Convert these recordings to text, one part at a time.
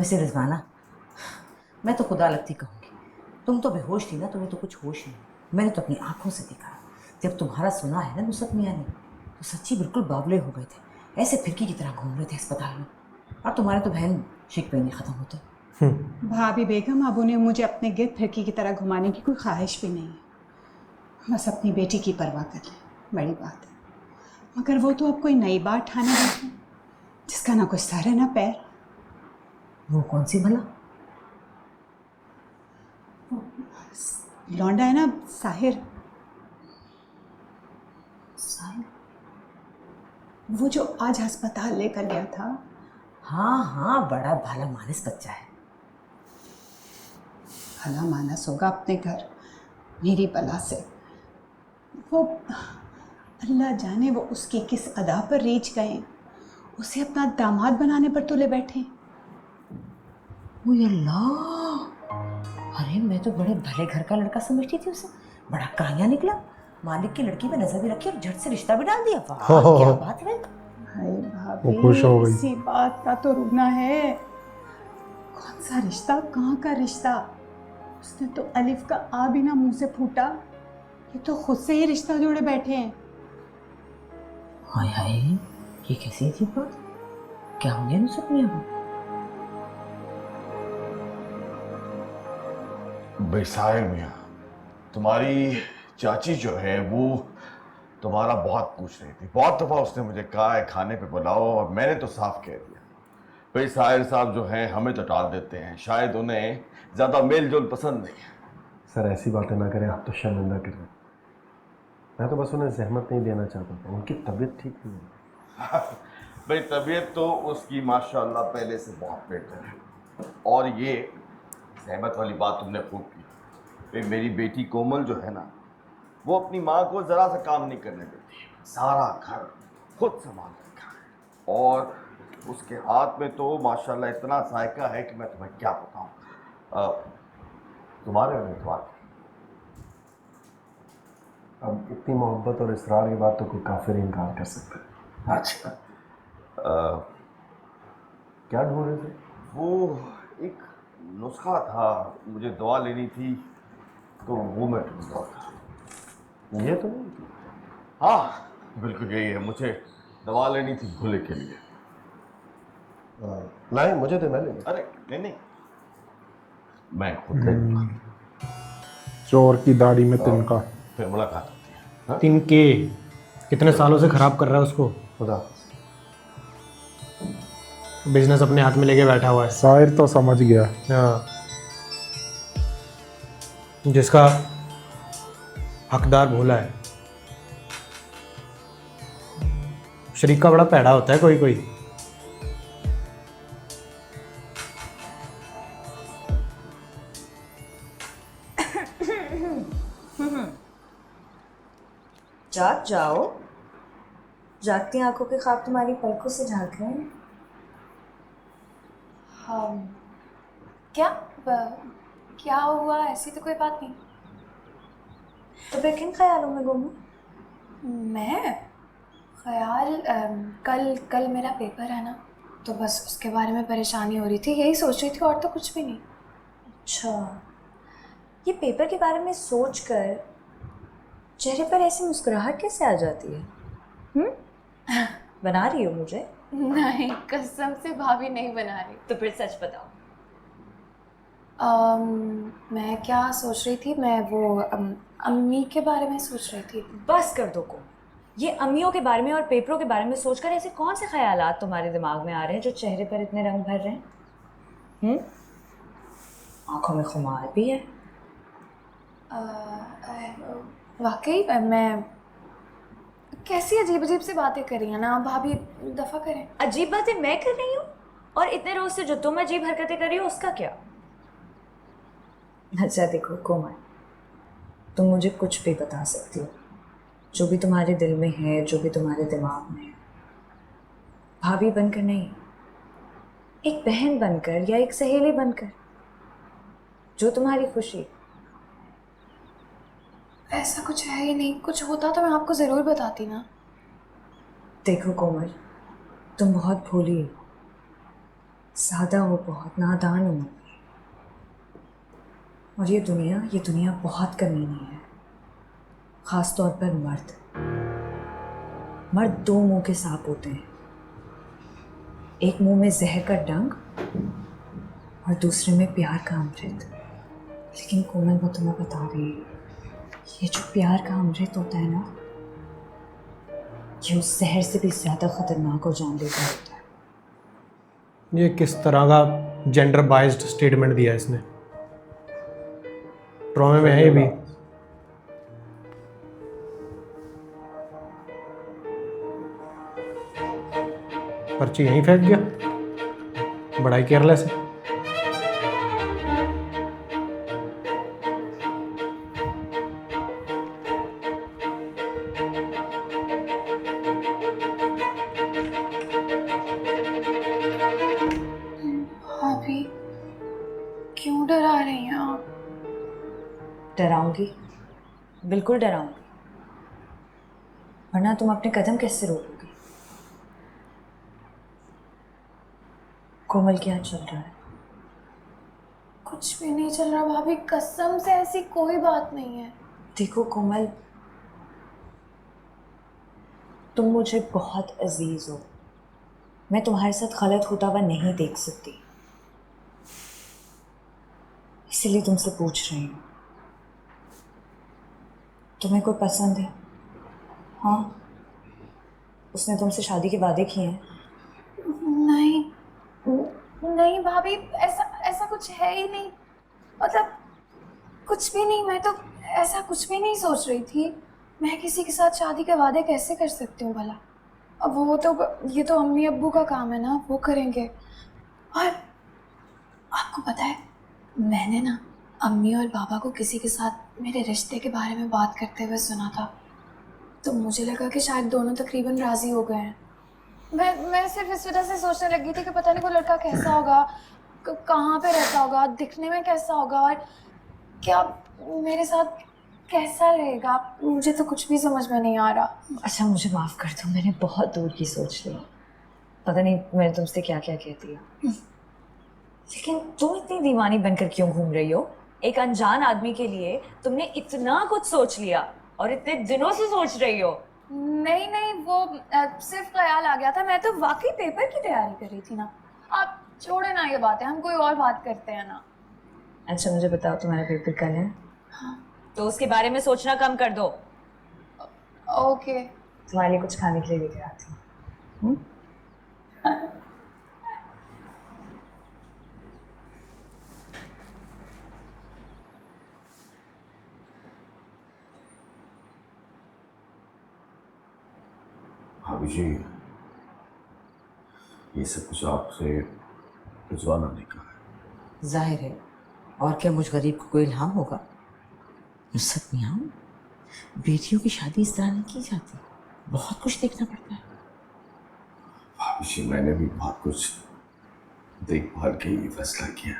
वैसे रिजवाना, मैं तो खुदा लगती कहूँगी, तुम तो बेहोश थी ना, तुम्हें तो कुछ होश नहीं। मैंने तो अपनी आंखों से देखा। जब तुम्हारा सुना है ना नुसरत मियाँ ने, तो सच्ची बिल्कुल बावले हो गए थे, ऐसे फिरकी की तरह घूम रहे थे अस्पताल में। और तुम्हारे तो बहन शिक पे नहीं खत्म होते। भाभी बेगम, अब उन्हें मुझे अपने गिर्द फिरकी की तरह घुमाने की कोई ख्वाहिश भी नहीं है। बस अपनी बेटी की परवाह कर लें, बड़ी बात है। मगर वो तो अब कोई नई बात ठाने बैठे हैं, जिसका ना कुछ सर है ना पैर। वो कौन सी भला? लौंडा है ना साहिर, साहिर? वो जो आज अस्पताल लेकर गया था। हाँ हाँ, बड़ा भला मानस बच्चा है। भला मानस होगा अपने घर, मेरी बला से। वो अल्लाह जाने वो उसकी किस अदा पर रीछ गए, उसे अपना दामाद बनाने पर तुले बैठे। ओए अल्लाह! अरे मैं तो बड़े भले घर का लड़का समझती थी उसे, बड़ा काया निकला। मालिक की लड़की पे नजर भी रखी और झट से रिश्ता भी डाल दिया। वाह क्या बात है। भाई वो खुश हो भाभी, गई। इसी बात का तो रुकना है। कौन सा रिश्ता, कहाँ का रिश्ता? उसने तो अलिफ का आ भी ना मुंह से फूटा। ये तो खुद से ही रिश्ता जोड़े बैठे हैं। हाय हाय, ये कैसी अजीब बात? क्या हो गया नुसरत मियां को? बेसाहिर मियाँ, तुम्हारी चाची जो है वो तुम्हारा बहुत पूछ रही थी। बहुत दफा उसने मुझे कहा है खाने पे बुलाओ, और मैंने तो साफ कह दिया। बेसाहिर साहब जो हैं हमें तो टाल देते हैं, शायद उन्हें ज्यादा मेल जोल पसंद नहीं है। सर ऐसी बातें ना करें, आप तो शर्मिंदा कर रहे हैं। मैं तो बस उन्हें जहमत नहीं देना चाहता था, उनकी तबीयत ठीक नहीं है। भाई तबीयत तो उसकी माशाल्लाह पहले से बहुत बेहतर है। और ये सहमत वाली बात तुमने खूब की। भाई मेरी बेटी कोमल जो है ना, वो अपनी माँ को जरा सा काम नहीं करने देती, सारा घर खुद संभाल रखा है। और उसके हाथ में तो माशाल्लाह इतना जायका है कि मैं तुम्हें क्या बताऊं। तुम्हारे उम्मीदवार अब इतनी मोहब्बत और इसरार के बाद तो कोई काफिर इनकार कर सकता है। अच्छा, क्या ढूंढ रहे थे? वो एक नुस्खा था, मुझे दवा लेनी थी, तो वो मैं ढूंढ रहा था। ये तो नहीं? हाँ बिल्कुल यही है, मुझे दवा लेनी थी भूले के लिए। नहीं, मुझे तो मैं ले लूं। अरे नहीं नहीं, मैं खुद ले लूंगा। चोर की दाढ़ी में तिनका। फिर मुलाकात होती है। हाँ? तिनके कितने सालों से खराब कर रहा है उसको। खुदा। बिजनेस अपने हाथ में लेके बैठा हुआ है। साहिर तो समझ गया। हाँ, जिसका हकदार भोला है। शरीक का बड़ा पैड़ा होता है कोई कोई। जाग जाओ, जागती आंखों के ख्वाब तुम्हारी पलकों से झांक रहे हैं। हाँ, क्या हुआ? ऐसी तो कोई बात नहीं। तो फिर किन ख्यालों में गुम हो? मैं ख्याल कल मेरा पेपर है ना, तो बस उसके बारे में परेशानी हो रही थी, यही सोच रही थी, और तो कुछ भी नहीं। अच्छा, ये पेपर के बारे में सोचकर चेहरे पर ऐसी मुस्कुराहट कैसे आ जाती है? बना रही हो मुझे? नहीं, कसम से भाभी नहीं बना रही। तो फिर सच बताओ। मैं क्या सोच रही थी, मैं वो अम्मी के बारे में सोच रही थी। बस कर दो को, ये अम्मियों के बारे में और पेपरों के बारे में सोचकर ऐसे कौन से ख्यालात तुम्हारे दिमाग में आ रहे हैं जो चेहरे पर इतने रंग भर रहे हैं? आंखों में खुमार भी है। वाकई मैं कैसी अजीब अजीब सी बातें कर रही हैं ना भाभी, दफ़ा करें। अजीब बातें मैं कर रही हूँ, और इतने रोज से जो तुम अजीब हरकतें कर रही हो उसका क्या? अच्छा देखो कोमल, तुम मुझे कुछ भी बता सकती हो, जो भी तुम्हारे दिल में है, जो भी तुम्हारे दिमाग में है। भाभी बनकर नहीं, एक बहन बनकर या एक सहेली बनकर, जो तुम्हारी खुशी। ऐसा कुछ है ही नहीं, कुछ होता तो मैं आपको ज़रूर बताती ना। देखो कोमल, तुम बहुत भोली हो, सादा हो बहुत, नादान हो। और ये दुनिया बहुत कमीनी है, ख़ास तौर पर मर्द दो मुंह के सांप होते हैं, एक मुंह में जहर का डंक और दूसरे में प्यार का अमृत। लेकिन कोमल, वो तुम्हें बता रही है, ये जो प्यार का अमृत होता है ना, ये उस जहर से भी ज़्यादा खतरनाक और जानलेवा होता है। ये किस तरह का जेंडर बाइज्ड स्टेटमेंट दिया है इसने? ट्रॉमे में है ये भी। पर्ची यहीं फेंक दिया, बड़ा ही केयरलेस है। भाभी क्यों डरा रही हैं आप? डराऊंगी, बिल्कुल डराऊंगी, वरना तुम अपने कदम कैसे रोकोगी? कोमल, क्या चल रहा है? कुछ भी नहीं चल रहा भाभी, कसम से ऐसी कोई बात नहीं है। देखो कोमल, तुम मुझे बहुत अजीज हो, मैं तुम्हारे साथ गलत होता हुआ नहीं देख सकती, इसीलिए तुमसे पूछ रही हूँ, तुम्हें कोई पसंद है? हाँ, उसने तुमसे शादी के वादे किए हैं? नहीं नहीं भाभी, ऐसा कुछ है ही नहीं, मतलब कुछ भी नहीं। मैं तो ऐसा कुछ भी नहीं सोच रही थी। मैं किसी के साथ शादी के वादे कैसे कर सकती हूँ भला? अब वो तो, ये तो अम्मी अब्बू का काम है ना, वो करेंगे। और आपको पता है, मैंने ना अम्मी और पापा को किसी के साथ मेरे रिश्ते के बारे में बात करते हुए सुना था, तो मुझे लगा कि शायद दोनों तकरीबन राज़ी हो गए हैं। मैं सिर्फ इस वजह से सोचने लगी थी कि पता नहीं वो लड़का कैसा होगा, कहाँ पे रहता होगा, दिखने में कैसा होगा, और क्या मेरे साथ कैसा रहेगा। मुझे तो कुछ भी समझ में नहीं आ रहा। अच्छा, मुझे माफ़ कर दो, मैंने बहुत दूर की सोच ली, पता नहीं मैंने तुमसे क्या क्या कह दिया। लेकिन तुम इतनी दीवानी बनकर क्यों घूम रही हो? एक अनजान आदमी के लिए तुमने इतना कुछ सोच लिया और इतने दिनों से सोच रही हो। नहीं, वो सिर्फ ख्याल आ गया था। मैं तो वाकई पेपर की तैयारी कर रही थी ना। आप छोड़े ना ये बातें, हम कोई और बात करते हैं ना। अच्छा मुझे बताओ, तुम्हारा पेपर कल है? हाँ। तो उसके बारे में सोचना कम कर दो। ओके। तुम्हारे लिए कुछ खाने के लिए लेकर आती हूँ। भाभी जी, ये सब कुछ आपसे रिजवाना ने कहा है। जाहिर है, और क्या मुझ गरीब को कोई इल्हाम होगा? नुसरत मियां, बेटियों की शादी इस तरह नहीं की जाती, बहुत कुछ देखना पड़ता है। भाभी जी, मैंने भी बहुत कुछ देखभाल के ही फैसला किया।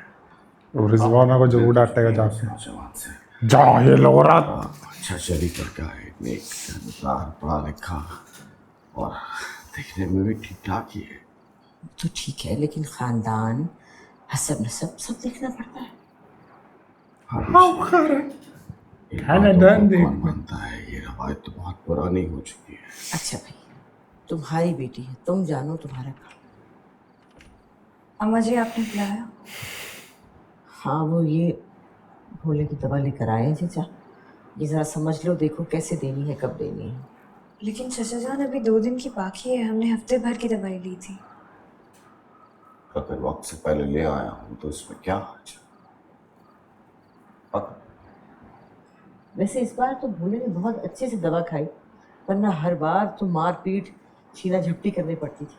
वो रिजवाना को जरूर डांटेगा जाके। नौजवान से जाहिल औरत। अच्छा शरीफ लड़का है, नेक, समझदार, पढ़ा लिखा और देखने में भी ठीक ठाक ही है। तो ठीक है, लेकिन खानदान, हसब नसब सब देखना पड़ता है। कौन मानता है? ये रवायत तो बहुत पुरानी हो चुकी है। अच्छा भाई, तुम्हारी बेटी है, तुम जानो तुम्हारा काम। अम्मा जी, आपने बुलाया? हाँ, वो ये भोले की दवा लेकर आए हैं चाचा, ये ज़रा समझ लो, देखो कैसे देनी है, कब देनी है। लेकिन चचा जान, अभी 2 दिन की बाकी है, हमने हफ्ते भर की दवाई ली थी। अगर वक्त से पहले ले आया हूँ तो इसमें क्या हर्ज है? वैसे इस बार तो भोले ने बहुत अच्छे से दवा खाई, वरना हर बार तो मार पीट छीना झपटी करनी पड़ती थी।